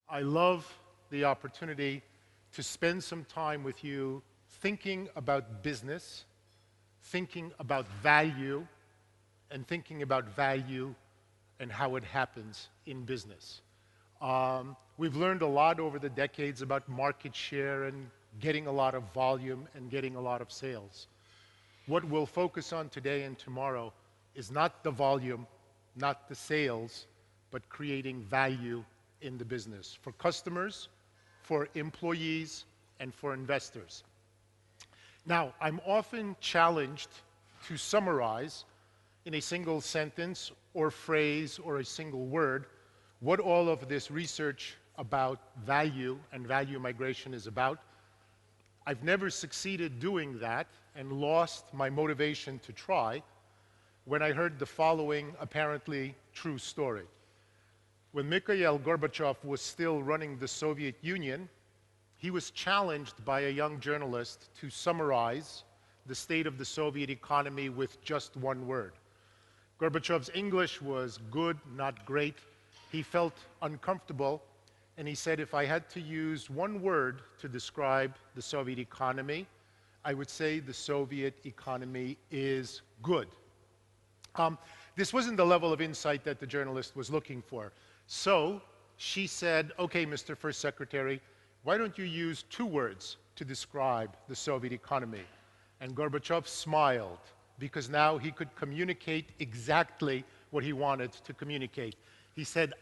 I love the opportunity to spend some time with you thinking about business, thinking about value, and thinking about value and how it happens in business. We've learned a lot over the decades about market share and getting a lot of volume and getting a lot of sales. What we'll focus on today and tomorrow is not the volume, not the sales, but creating value in the business for customers, for employees, and for investors. Now, I'm often challenged to summarize in a single sentence or phrase or a single word what all of this research about value and value migration is about. I've never succeeded doing that and lost my motivation to try when I heard the following apparently true story. When Mikhail Gorbachev was still running the Soviet Union, he was challenged by a young journalist to summarize the state of the Soviet economy with just one word. Gorbachev's English was good, not great. He felt uncomfortable, and he said, if I had to use one word to describe the Soviet economy, I would say the Soviet economy is good. This wasn't the level of insight that the journalist was looking for. So she said, okay, Mr. First Secretary, why don't you use two words to describe the Soviet economy? And Gorbachev smiled, because now he could communicate exactly what he wanted to communicate. He said,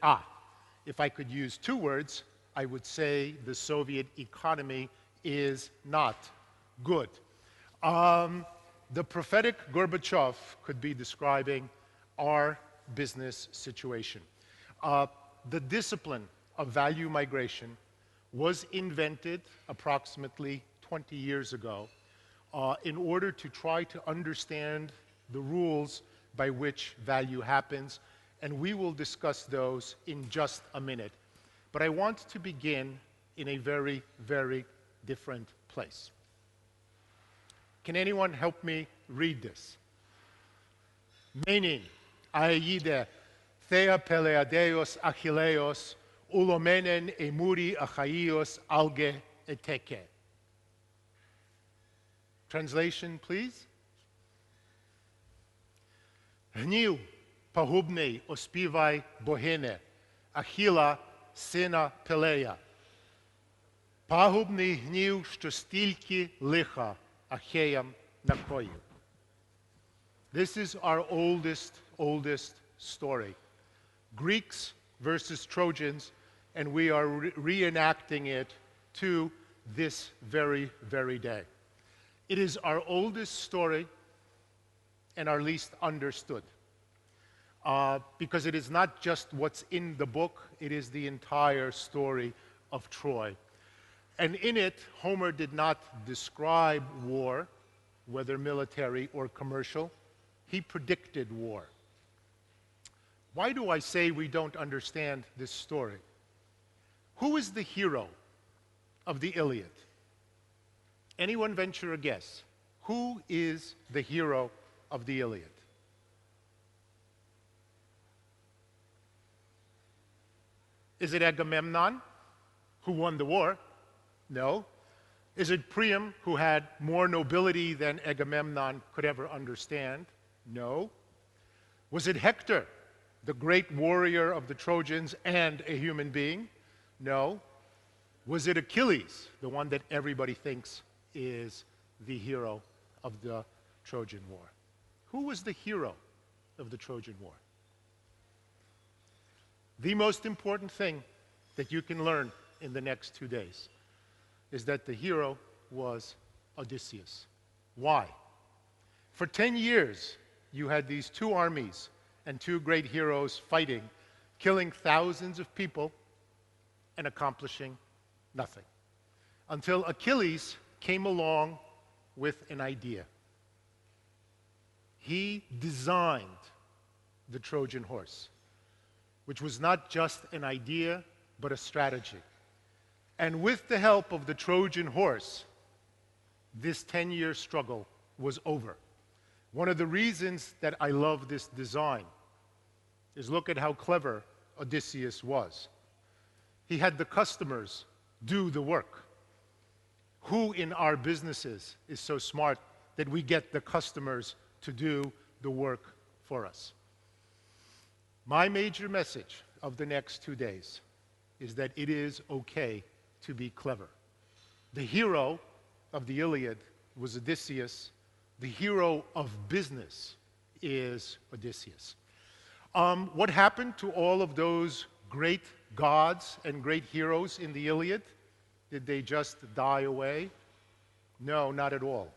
if I could use two words, I would say the Soviet economy is not good. The prophetic Gorbachev could be describing our business situation. The discipline of value migration was invented approximately 20 years ago in order to try to understand the rules by which value happens, and we will discuss those in just a minute. But I want to begin in a very, very different place. Can anyone help me read this? Menin, aeide, thea peleadeos achilleos, ulomenen emuri achaios alge eteke. Translation, please. Гнів пагубний оспівай богине, Ахіла сина Пелея. Пагубний гнів, що стільки лиха Ахеям накоїв. This is our oldest story. Greeks versus Trojans, and we are reenacting it to this very, very day. It is our oldest story and our least understood. Because it is not just what's in the book, it is the entire story of Troy. And in it, Homer did not describe war, whether military or commercial. He predicted war. Why do I say we don't understand this story? Who is the hero of the Iliad? Anyone venture a guess? Who is the hero of the Iliad? Is it Agamemnon, who won the war? No. Is it Priam, who had more nobility than Agamemnon could ever understand? No. Was it Hector, the great warrior of the Trojans and a human being? No. Was it Achilles, the one that everybody thinks is the hero of the Trojan War? Who was the hero of the Trojan War? The most important thing that you can learn in the next 2 days is that the hero was Odysseus. Why? For 10 years, you had these two armies and two great heroes fighting, killing thousands of people and accomplishing nothing. Until Achilles came along with an idea. He designed the Trojan horse, which was not just an idea, but a strategy. And with the help of the Trojan horse, this 10-year struggle was over. One of the reasons that I love this design is look at how clever Odysseus was. He had the customers do the work. Who in our businesses is so smart that we get the customers to do the work for us? My major message of the next 2 days is that it is okay to be clever. The hero of the Iliad was Odysseus. The hero of business is Odysseus. What happened to all of those great gods and great heroes in the Iliad? Did they just die away? No, not at all.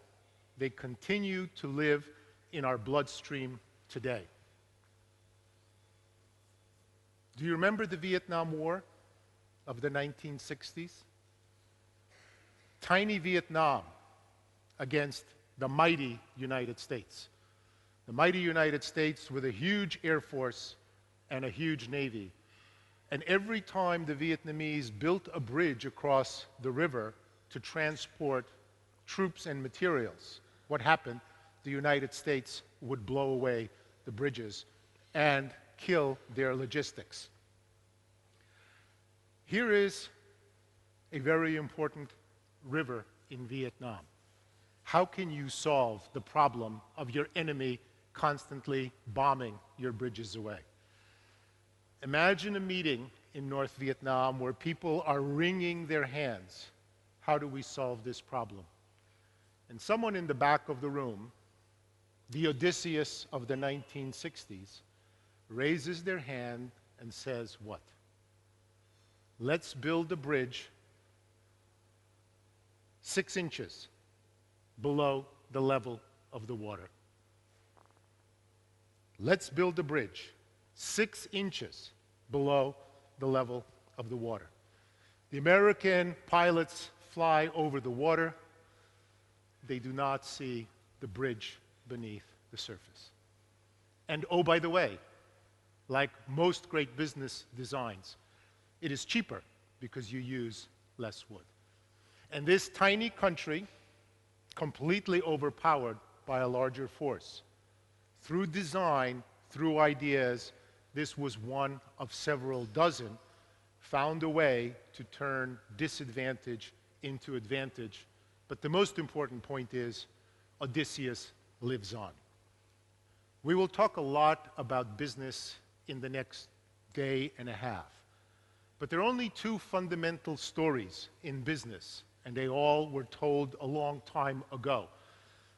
They continue to live in our bloodstream today. Do you remember the Vietnam War of the 1960s? Tiny Vietnam against the mighty United States. The mighty United States with a huge air force and a huge navy. And every time the Vietnamese built a bridge across the river to transport troops and materials, what happened? The United States would blow away the bridges and kill their logistics. Here is a very important river in Vietnam. How can you solve the problem of your enemy constantly bombing your bridges away? Imagine a meeting in North Vietnam where people are wringing their hands. How do we solve this problem? And someone in the back of the room, the Odysseus of the 1960s, raises their hand and says, what? Let's build a bridge 6 inches below the level of the water. Let's build a bridge 6 inches below the level of the water. The American pilots fly over the water. They do not see the bridge beneath the surface. And oh, by the way, like most great business designs, it is cheaper because you use less wood. And this tiny country, completely overpowered by a larger force, through design, through ideas, this was one of several dozen, found a way to turn disadvantage into advantage. But the most important point is, Odysseus lives on. We will talk a lot about business in the next day and a half. But there are only 2 fundamental stories in business, and they all were told a long time ago.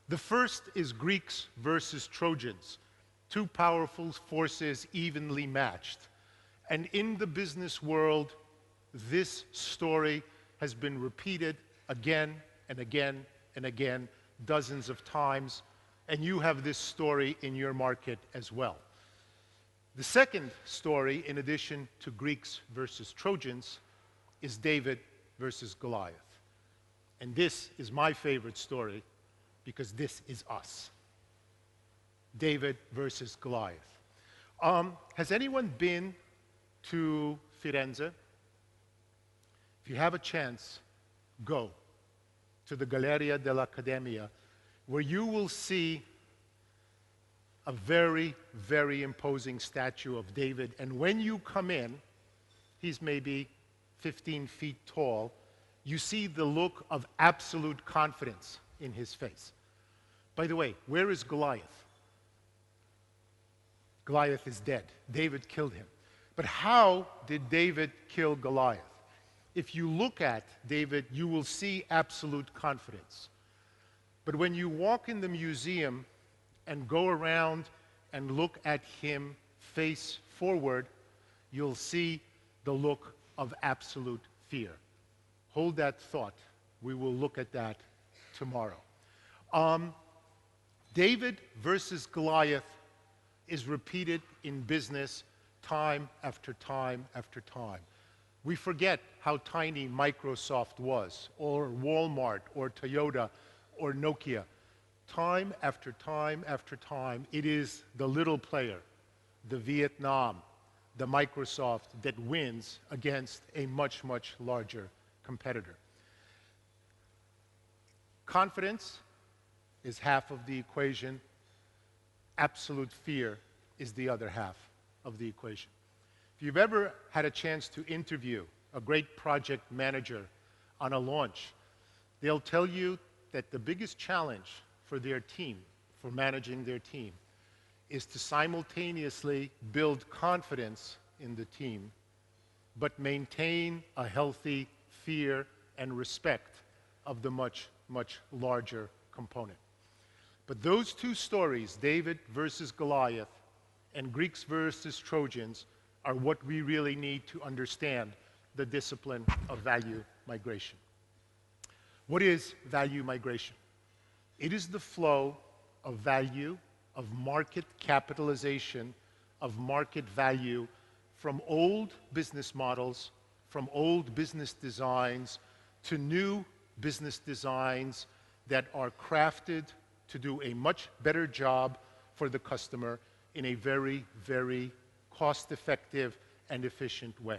The first is Greeks versus Trojans, 2 powerful forces evenly matched. And in the business world, this story has been repeated again and again and again, dozens of times, and you have this story in your market as well. The second story, in addition to Greeks versus Trojans, is David versus Goliath. And this is my favorite story because this is us. David versus Goliath. Has anyone been to Firenze? If you have a chance, go to the Galleria dell'Accademia, where you will see a very, very imposing statue of David. And when you come in, he's maybe 15 feet tall, you see the look of absolute confidence in his face. By the way, where is Goliath? Goliath is dead. David killed him. But how did David kill Goliath? If you look at David, you will see absolute confidence. But when you walk in the museum and go around and look at him face forward, you'll see the look of absolute fear. Hold that thought. We will look at that tomorrow. David versus Goliath is repeated in business time after time after time. We forget how tiny Microsoft was, or Walmart, or Toyota, or Nokia. Time after time after time, it is the little player, the Vietnam, the Microsoft, that wins against a much, much larger competitor. Confidence is half of the equation. Absolute fear is the other half of the equation. If you've ever had a chance to interview a great project manager on a launch, they'll tell you that the biggest challenge for their team, for managing their team, is to simultaneously build confidence in the team, but maintain a healthy fear and respect of the much, much larger component. But those two stories, David versus Goliath and Greeks versus Trojans, are what we really need to understand the discipline of value migration. What is value migration? It is the flow of value, of market capitalization, of market value from old business models, from old business designs, to new business designs that are crafted to do a much better job for the customer in a very, very cost-effective and efficient way.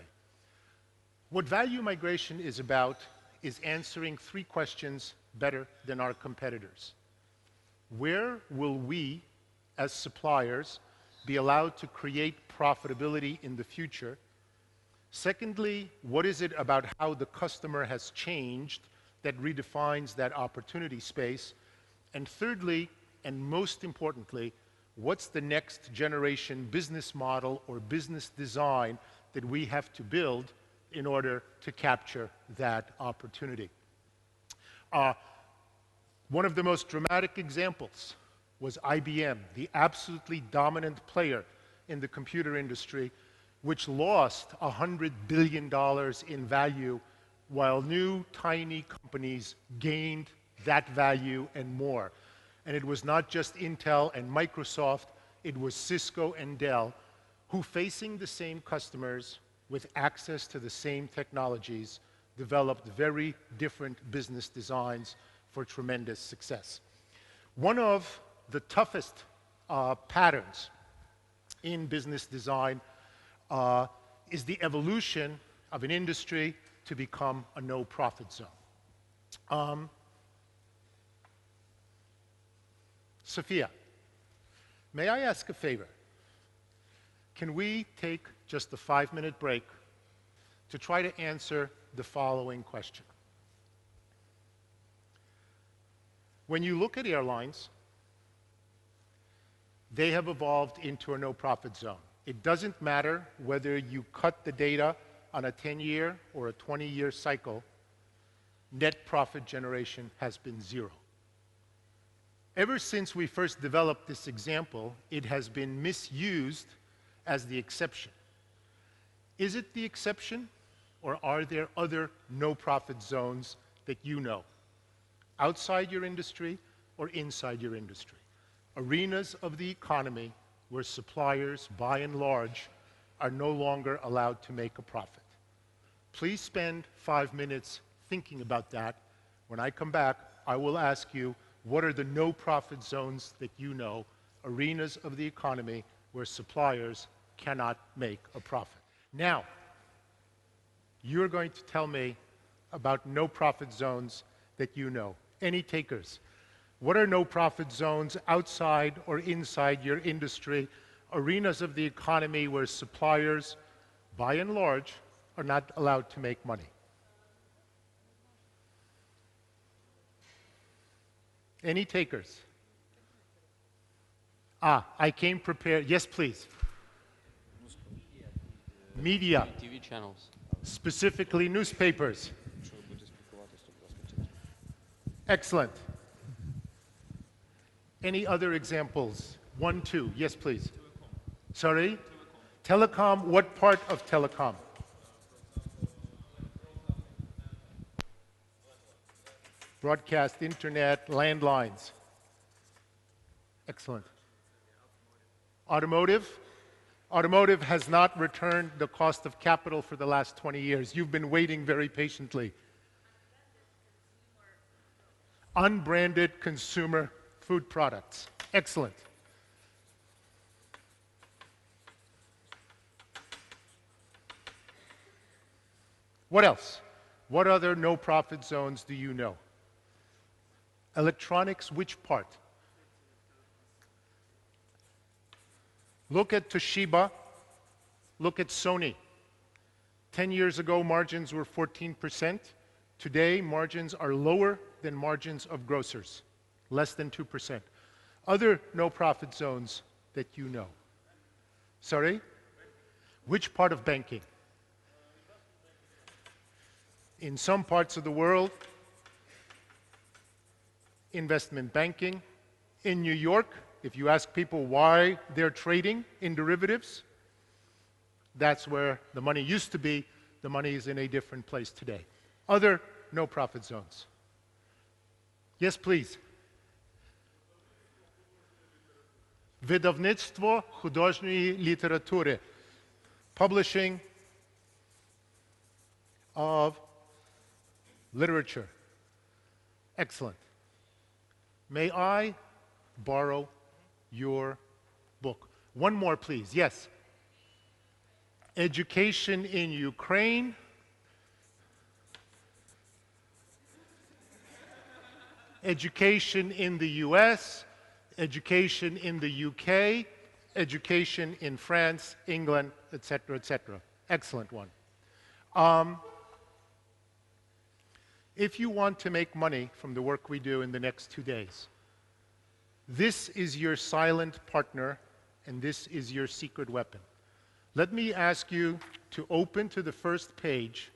What value migration is about is answering three questions better than our competitors. Where will we, as suppliers, be allowed to create profitability in the future? Secondly, what is it about how the customer has changed that redefines that opportunity space? And thirdly, and most importantly, what's the next generation business model or business design that we have to build in order to capture that opportunity? One of the most dramatic examples was IBM, the absolutely dominant player in the computer industry, which lost $100 billion in value while new tiny companies gained that value and more. And it was not just Intel and Microsoft, it was Cisco and Dell, who, facing the same customers with access to the same technologies, developed very different business designs for tremendous success. One of the toughest patterns in business design is the evolution of an industry to become a no-profit zone. Sophia, may I ask a favor? Can we take just a 5-minute break to try to answer the following question? When you look at airlines, they have evolved into a no-profit zone. It doesn't matter whether you cut the data on a 10-year or a 20-year cycle, net profit generation has been zero. Ever since we first developed this example, it has been misused as the exception. Is it the exception, or are there other no-profit zones that you know, outside your industry or inside your industry? Arenas of the economy where suppliers, by and large, are no longer allowed to make a profit. Please spend 5 minutes thinking about that. When I come back, I will ask you, what are the no-profit zones that you know, arenas of the economy where suppliers cannot make a profit? Now, you're going to tell me about no-profit zones that you know. Any takers? What are no-profit zones outside or inside your industry, arenas of the economy where suppliers, by and large, are not allowed to make money? Any takers? I came prepared. Yes, please. Media. TV channels. Specifically newspapers. Excellent. Any other examples? 1, 2. Yes, please. Telecom. Sorry? Telecom. What part of telecom? Broadcast, internet, landlines. Excellent. Automotive? Automotive has not returned the cost of capital for the last 20 years. You've been waiting very patiently. Unbranded consumer food products. Excellent. What else? What other no-profit zones do you know? Electronics, which part? Look at Toshiba. Look at Sony. 10 years ago, margins were 14%. Today, margins are lower than margins of grocers, less than 2%. Other no-profit zones that you know. Sorry? Which part of banking? In some parts of the world, investment banking. In New York, if you ask people why they're trading in derivatives, that's where the money used to be. The money is in a different place today. Other no-profit zones. Yes, please. Видавництво художньої літератури. Publishing of literature. Excellent. May I borrow your book? One more, please. Yes. Education in Ukraine. Education in the US. Education in the UK. Education in France, England, etc., etc. Excellent one. If you want to make money from the work we do in the next 2 days, this is your silent partner, and this is your secret weapon. Let me ask you to open to the first page,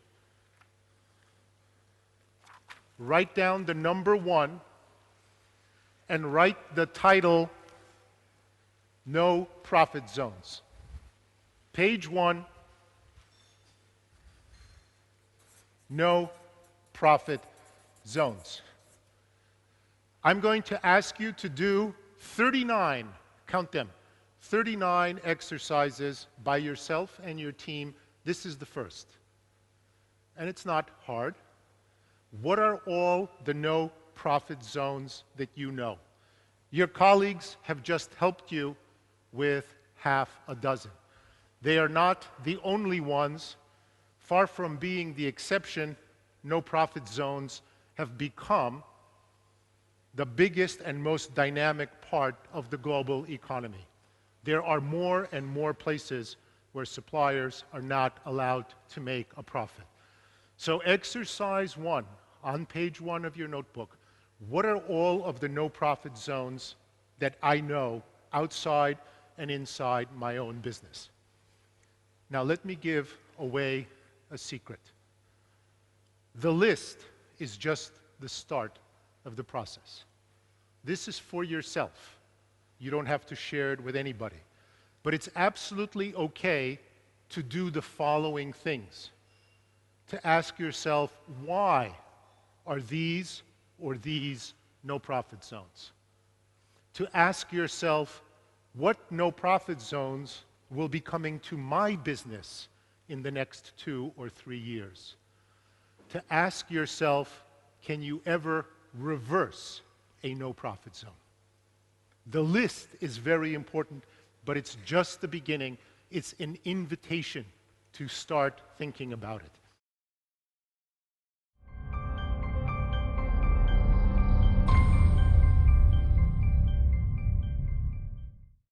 write down the number 1, and write the title, No Profit Zones. Page 1, No Profit Zones. I'm going to ask you to do 39, count them, 39 exercises by yourself and your team. This is the first. And it's not hard. What are all the no profit zones that you know? Your colleagues have just helped you with half a dozen. They are not the only ones. Far from being the exception, no profit zones have become the biggest and most dynamic part of the global economy. There are more and more places where suppliers are not allowed to make a profit. So exercise 1, on page 1 of your notebook, what are all of the no profit zones that I know outside and inside my own business? Now let me give away a secret. The list is just the start of the process. This is for yourself. You don't have to share it with anybody. But it's absolutely okay to do the following things. To ask yourself, why are these or these no profit zones? To ask yourself, what no profit zones will be coming to my business in the next 2 or 3 years? To ask yourself, can you ever reverse a no profit zone? The list is very important, but it's just the beginning. It's an invitation to start thinking about it.